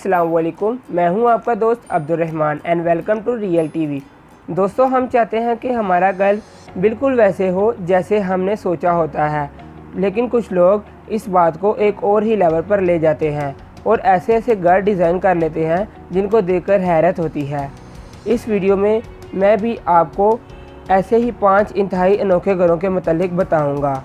अस्सलाम वालेकुम, मैं हूं आपका दोस्त Abdurrahman and welcome to Real TV. दोस्तों, हम चाहते हैं कि हमारा घर बिल्कुल वैसे हो जैसे हमने सोचा होता है, लेकिन कुछ लोग इस बात को एक और ही लेवल पर ले जाते हैं और ऐसे ऐसे घर डिज़ाइन कर लेते हैं जिनको देखकर हैरत होती है। इस वीडियो में मैं भी आपको ऐसे ही 5 इंतहाई अनोखे घरों के मतलब बताऊँगा।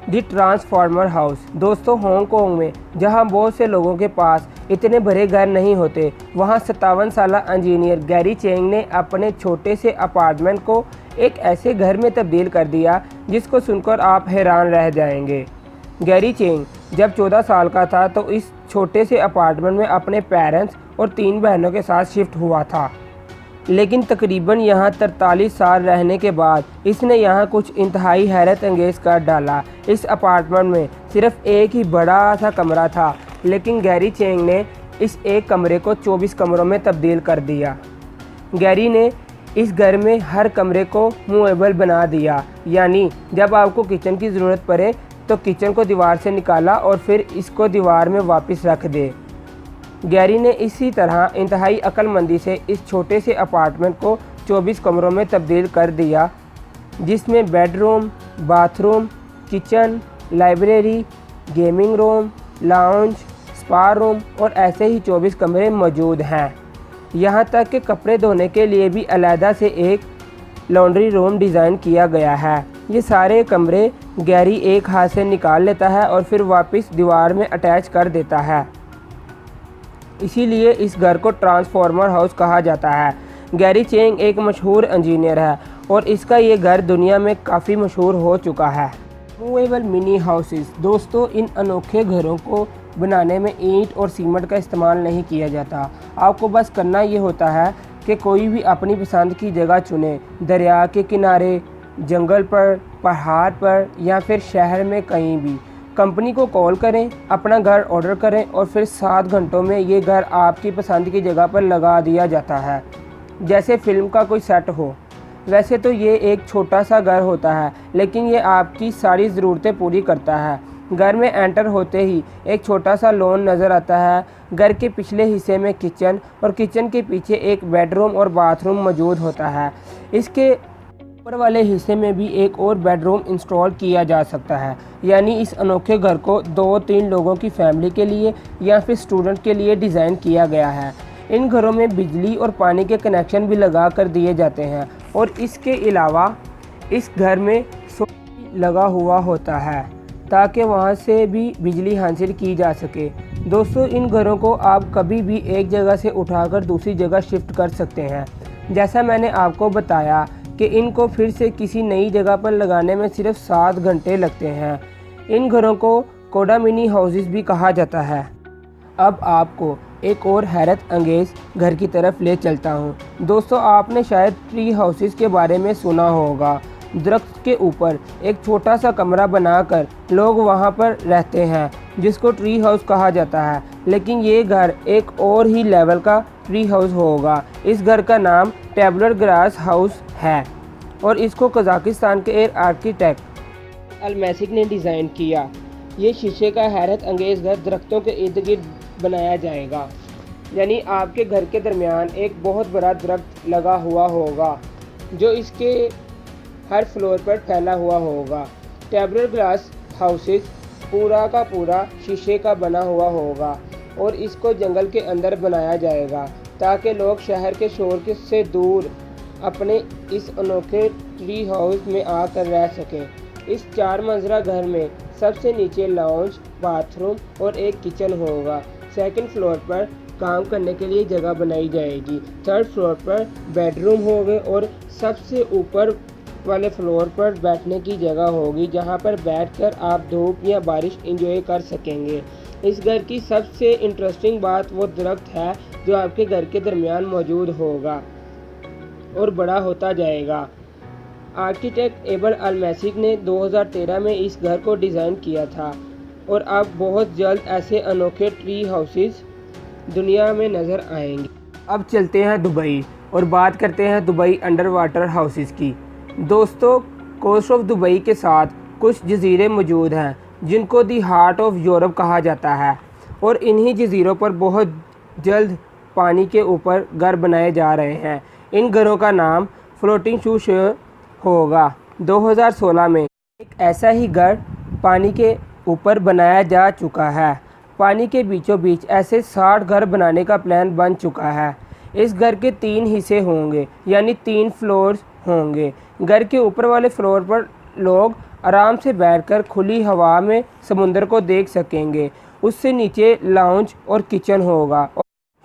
दी ट्रांसफार्मर हाउस। दोस्तों, हांगकांग में जहां बहुत से लोगों के पास इतने बड़े घर नहीं होते, वहां 57 साला इंजीनियर गैरी चेंग ने अपने छोटे से अपार्टमेंट को एक ऐसे घर में तब्दील कर दिया जिसको सुनकर आप हैरान रह जाएंगे। गैरी चेंग जब 14 साल का था तो इस छोटे से अपार्टमेंट में अपने पेरेंट्स और 3 बहनों के साथ शिफ्ट हुआ था, लेकिन तकरीबन यहाँ 43 साल रहने के बाद इसने यहाँ कुछ इंतहाई हैरत अंगेज़ कर डाला। इस अपार्टमेंट में सिर्फ एक ही बड़ा सा कमरा था, लेकिन गैरी चेंग ने इस एक कमरे को 24 कमरों में तब्दील कर दिया। गैरी ने इस घर में हर कमरे को मूवेबल बना दिया, यानी जब आपको किचन की ज़रूरत पड़े तो किचन को दीवार से निकाला और फिर इसको दीवार में वापस रख दे। गैरी ने इसी तरह इंतहाई अक्लमंदी से इस छोटे से अपार्टमेंट को 24 कमरों में तब्दील कर दिया, जिसमें bedroom, bathroom, kitchen, library, gaming room, lounge, spa room और ऐसे ही 24 कमरे मौजूद हैं। यहाँ तक कि कपड़े धोने के लिए भी अलहदा से एक लॉन्ड्री रूम डिज़ाइन किया गया है। ये सारे कमरे गैरी एक हाथ से निकाल लेता है और फिर वापस दीवार में अटैच कर देता है, इसीलिए इस घर को ट्रांसफार्मर हाउस कहा जाता है। गैरी चेंग एक मशहूर इंजीनियर है और इसका ये घर दुनिया में काफ़ी मशहूर हो चुका है। Movable mini houses. दोस्तों, इन अनोखे घरों को बनाने में ईंट और सीमेंट का इस्तेमाल नहीं किया जाता। आपको बस करना ये होता है कि कोई भी अपनी पसंद की जगह चुने, दरिया के किनारे, जंगल पर, पहाड़ पर या फिर शहर में कहीं भी। कंपनी को कॉल करें, अपना घर ऑर्डर करें और फिर 7 घंटों में ये घर आपकी पसंद की जगह पर लगा दिया जाता है, जैसे फिल्म का कोई सेट हो। वैसे तो ये एक छोटा सा घर होता है, लेकिन ये आपकी सारी ज़रूरतें पूरी करता है। घर में एंटर होते ही एक छोटा सा लॉन नज़र आता है। घर के पिछले हिस्से में किचन और किचन के पीछे एक बेडरूम और बाथरूम मौजूद होता है। इसके ऊपर वाले हिस्से में भी एक और बेडरूम इंस्टॉल किया जा सकता है, यानी इस अनोखे घर को 2-3 लोगों की फैमिली के लिए या फिर स्टूडेंट के लिए डिज़ाइन किया गया है। इन घरों में बिजली और पानी के कनेक्शन भी लगा कर दिए जाते हैं और इसके अलावा इस घर में सोलर लगा हुआ होता है ताकि वहां से भी बिजली हासिल की जा सके। दोस्तों, इन घरों को आप कभी भी एक जगह से उठाकर दूसरी जगह शिफ्ट कर सकते हैं। जैसा मैंने आपको बताया कि इनको फिर से किसी नई जगह पर लगाने में सिर्फ 7 घंटे लगते हैं। इन घरों को कोडा मिनी हाउसेस भी कहा जाता है। अब आपको एक और हैरत अंगेज़ घर की तरफ ले चलता हूँ। दोस्तों, आपने शायद ट्री हाउसेस के बारे में सुना होगा। दरख्त के ऊपर एक छोटा सा कमरा बनाकर लोग वहाँ पर रहते हैं, जिसको ट्री हाउस कहा जाता है। लेकिन ये घर एक और ही लेवल का ट्री हाउस होगा। इस घर का नाम टेबलर ग्रास हाउस है और इसको कजाकिस्तान के एक आर्किटेक्ट अलमैसिक ने डिज़ाइन किया। ये शीशे का हैरत अंगेज़ घर दरख्तों के इर्द गिर्द बनाया जाएगा, यानी आपके घर के दरमियान एक बहुत बड़ा दरख्त लगा हुआ होगा जो इसके हर फ्लोर पर फैला हुआ होगा। टेबलर ग्लास हाउसेस पूरा का पूरा शीशे का बना हुआ होगा और इसको जंगल के अंदर बनाया जाएगा ताकि लोग शहर के शोर से दूर अपने इस अनोखे ट्री हाउस में आकर रह सकें। इस 4 मंजिला घर में सबसे नीचे लाउंज, बाथरूम और एक किचन होगा। सेकंड फ्लोर पर काम करने के लिए जगह बनाई जाएगी। थर्ड फ्लोर पर बेडरूम होंगे और सबसे ऊपर वाले फ्लोर पर बैठने की जगह होगी, जहां पर बैठकर आप धूप या बारिश एंजॉय कर सकेंगे। इस घर की सबसे इंटरेस्टिंग बात वो दरख्त है जो आपके घर के दरमियान मौजूद होगा और बड़ा होता जाएगा। आर्किटेक्ट एबल अलमैसिक ने 2013 में इस घर को डिज़ाइन किया था और अब बहुत जल्द ऐसे अनोखे ट्री हाउसेस दुनिया में नज़र आएंगे। अब चलते हैं दुबई और बात करते हैं दुबई अंडर वाटर हाउसेस की। दोस्तों, कोस्ट ऑफ दुबई के साथ कुछ जजीरे मौजूद हैं जिनको दी हार्ट ऑफ यूरोप कहा जाता है और इन्हीं जजीरों पर बहुत जल्द पानी के ऊपर घर बनाए जा रहे हैं। इन घरों का नाम फ्लोटिंग शू होगा। 2016 में एक ऐसा ही घर पानी के ऊपर बनाया जा चुका है। पानी के बीचों बीच ऐसे 60 घर बनाने का प्लान बन चुका है। इस घर के 3 हिस्से होंगे, यानी 3 फ्लोर्स होंगे। घर के ऊपर वाले फ्लोर पर लोग आराम से बैठकर खुली हवा में समुद्र को देख सकेंगे। उससे नीचे लाउंज और किचन होगा।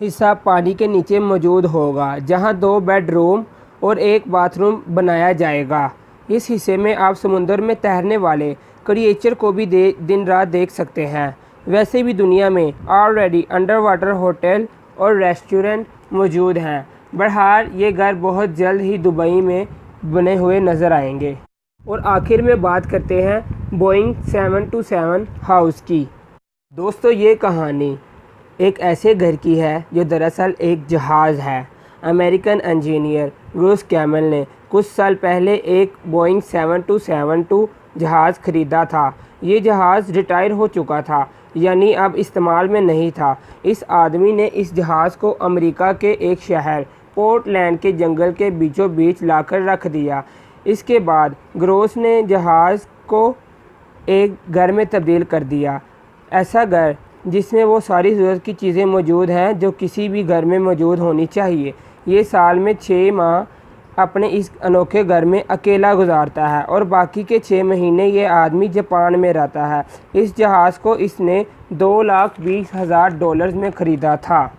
हिस्सा पानी के नीचे मौजूद होगा, जहां 2 बेडरूम और 1 बाथरूम बनाया जाएगा। इस हिस्से में आप समुद्र में तैरने वाले क्रिएचर को भी दिन रात देख सकते हैं। वैसे भी दुनिया में ऑलरेडी अंडर वाटर होटल और रेस्टोरेंट मौजूद हैं। बहरहाल ये घर बहुत जल्द ही दुबई में बने हुए नज़र आएंगे। और आखिर में बात करते हैं बोइंग 727 हाउस की। दोस्तों, ये कहानी एक ऐसे घर की है जो दरअसल एक जहाज़ है। अमेरिकन इंजीनियर ब्रूस कैमल ने कुछ साल पहले एक बोइंग 7272 जहाज़ ख़रीदा था। ये जहाज़ रिटायर हो चुका था, यानी अब इस्तेमाल में नहीं था। इस आदमी ने इस जहाज़ को अमेरिका के एक शहर पोर्टलैंड के जंगल के बीचों बीच लाकर रख दिया। इसके बाद ग्रोस ने जहाज़ को एक घर में तब्दील कर दिया। ऐसा घर जिसमें वो सारी ज़रूरत की चीज़ें मौजूद हैं जो किसी भी घर में मौजूद होनी चाहिए। ये साल में 6 माह अपने इस अनोखे घर में अकेला गुजारता है और बाकी के 6 महीने ये आदमी जापान में रहता है। इस जहाज़ को इसने $2,20,000 में ख़रीदा था।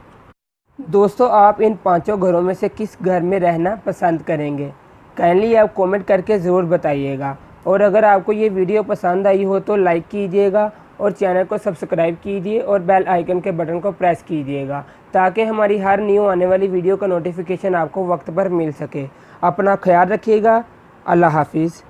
दोस्तों, आप इन 5 घरों में से किस घर में रहना पसंद करेंगे? काइंडली आप कमेंट करके ज़रूर बताइएगा। और अगर आपको ये वीडियो पसंद आई हो तो लाइक कीजिएगा और चैनल को सब्सक्राइब कीजिए और बेल आइकन के बटन को प्रेस कीजिएगा, ताकि हमारी हर न्यू आने वाली वीडियो का नोटिफिकेशन आपको वक्त पर मिल सके। अपना ख्याल रखिएगा। अल्लाह हाफिज़।